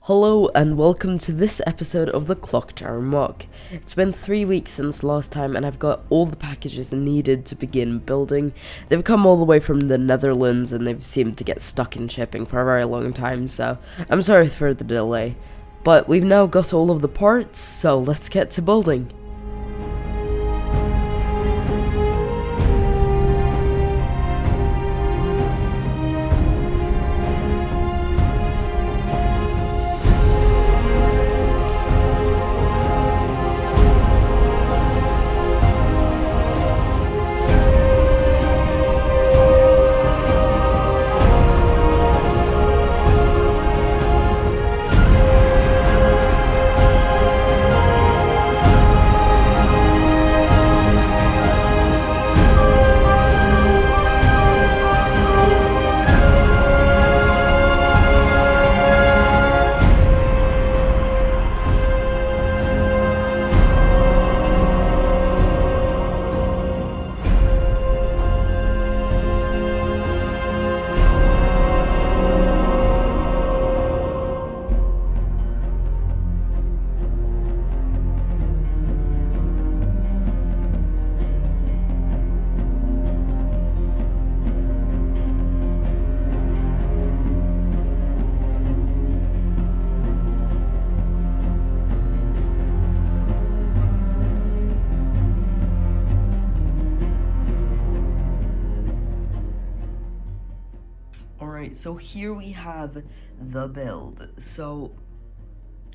Hello and welcome to this episode of the Clocktower Moc. It's been 3 weeks since last time and I've got all the packages needed to begin building. They've come all the way from the Netherlands and they've seemed to get stuck in shipping for a very long time, so I'm sorry for the delay. But we've now got all of the parts, so let's get to building. Alright, so here we have the build. So,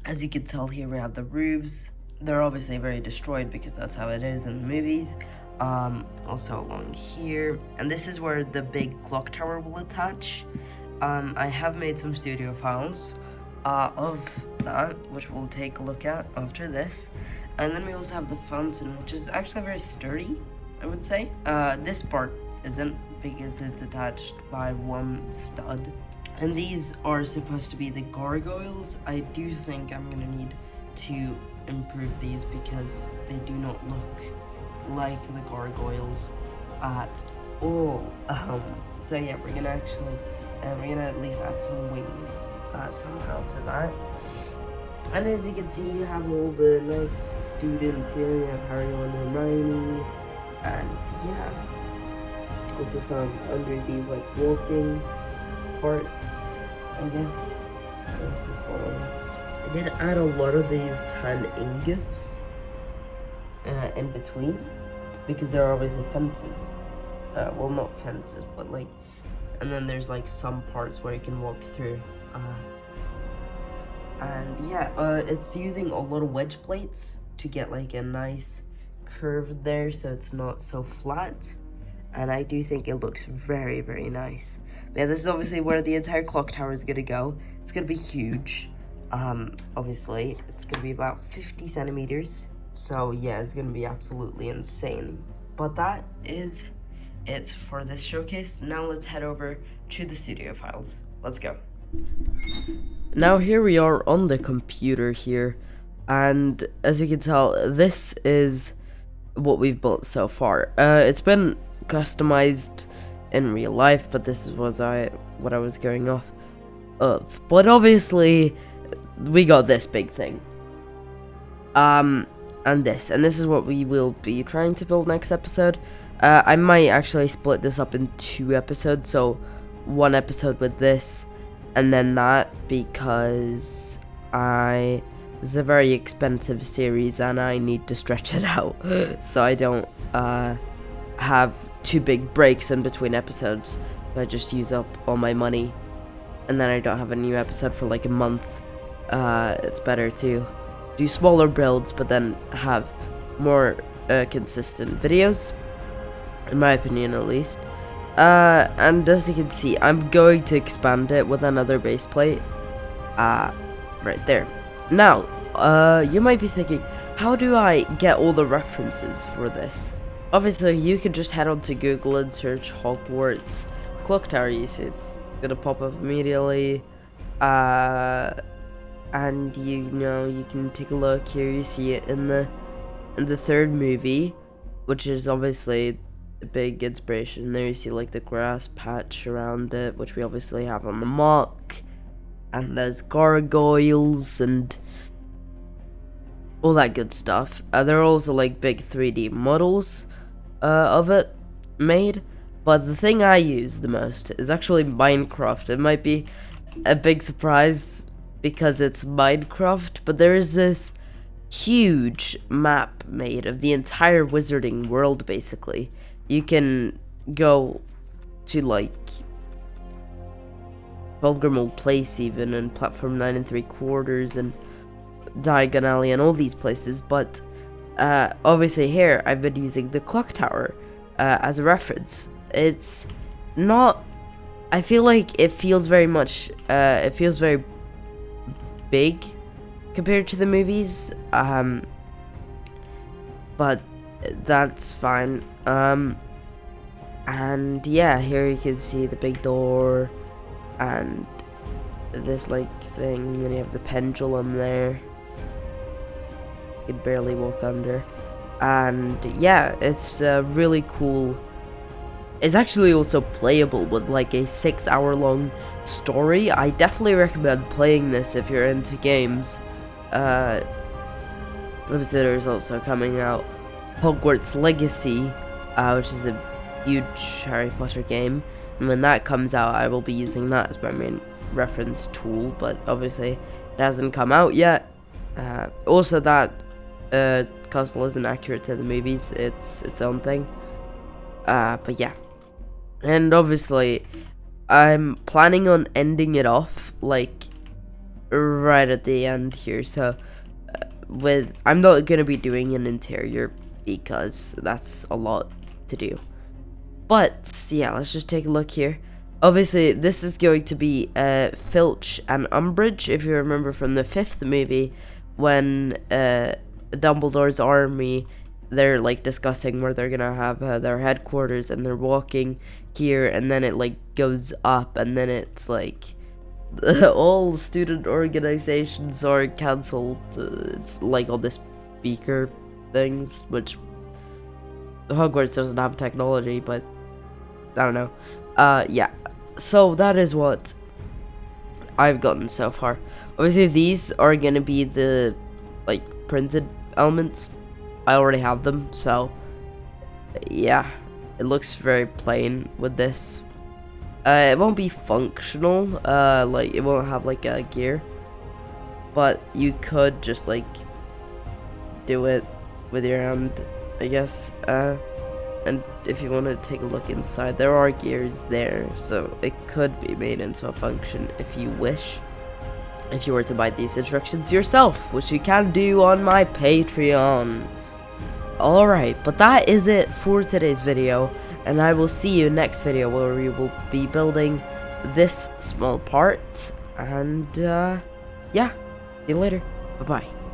as you can tell here we have the roofs. They're obviously very destroyed because that's how it is in the movies. Also along here. And this is where the big clock tower will attach. I have made some studio files of that, which we'll take a look at after this. And then we also have the fountain, which is actually very sturdy, I would say. This part isn't, because it's attached by one stud. And these are supposed to be the gargoyles. I do think I'm gonna need to improve these because they do not look like the gargoyles at all. So yeah, we're gonna at least add some wings somehow to that. And as you can see, you have all the nice students here. You have Harry and Hermione, and yeah. Also some under these like walking parts, I guess. This is fun. I did add a lot of these tan ingots in between because there are obviously fences. Well, not fences, but like, and then there's like some parts where you can walk through. And yeah, it's using a lot of wedge plates to get like a nice curve there, so it's not so flat. And I do think it looks very, very nice. But yeah, this is obviously where the entire clock tower is gonna go. It's gonna be huge. Obviously, it's gonna be about 50 centimeters. So yeah, it's gonna be absolutely insane. But that is it for this showcase. Now let's head over to the studio files. Let's go. Now here we are on the computer here. And as you can tell, this is what we've built so far. It's been customized in real life, but this was what I was going off of. But obviously we got this big thing, and this is what we will be trying to build next episode. I might actually split this up in 2 episodes, so 1 episode with this and then that, because this is a very expensive series and I need to stretch it out so I don't have 2 big breaks in between episodes. So I just use up all my money and then I don't have a new episode for like a month. It's better to do smaller builds but then have more consistent videos, in my opinion at least. And as you can see, I'm going to expand it with another base plate right there. Now you might be thinking, how do I get all the references for this? Obviously, you could just head on to Google and search Hogwarts Clocktower. You see it's gonna pop up immediately. And you can take a look here. You see it in the 3rd movie, which is obviously a big inspiration. There you see like the grass patch around it, which we obviously have on the Moc. and there's gargoyles and all that good stuff. There are also like big 3D models of it made, but the thing I use the most is actually Minecraft. It might be a big surprise because it's Minecraft, but there is this huge map made of the entire wizarding world. Basically, you can go to like Pilgrim Place even, and Platform 9 3/4 and Diagon Alley and all these places, but obviously here I've been using the clock tower as a reference. It's not, I feel like it feels very much, it feels very big compared to the movies, but that's fine. And yeah, here you can see the big door and this like thing, and then you have the pendulum there. You can barely walk under, and yeah, it's really cool. It's actually also playable with like a 6-hour-long story. I definitely recommend playing this if you're into games. Obviously there's also coming out Hogwarts Legacy, which is a huge Harry Potter game, and when that comes out I will be using that as my main reference tool, but obviously it hasn't come out yet. Also that castle isn't accurate to the movies, it's its own thing, but yeah. And obviously I'm planning on ending it off like right at the end here, so I'm not gonna be doing an interior because that's a lot to do. But yeah, let's just take a look here. Obviously this is going to be Filch and Umbridge, if you remember from the 5th movie, when Dumbledore's army, they're like discussing where they're gonna have their headquarters, and they're walking here, and then it like goes up, and then it's like all student organizations are cancelled. It's like all this speaker things, which Hogwarts doesn't have technology, but I don't know. Yeah, so that is what I've gotten so far. Obviously these are gonna be the like printed elements. I already have them, so yeah, it looks very plain with this. It won't be functional, like it won't have like a gear, but you could just like do it with your hand, I guess. And if you want to take a look inside, there are gears there, so it could be made into a function if you wish, if you were to buy these instructions yourself, which you can do on my Patreon. Alright, but that is it for today's video, and I will see you next video where we will be building this small part, and yeah, see you later, bye bye.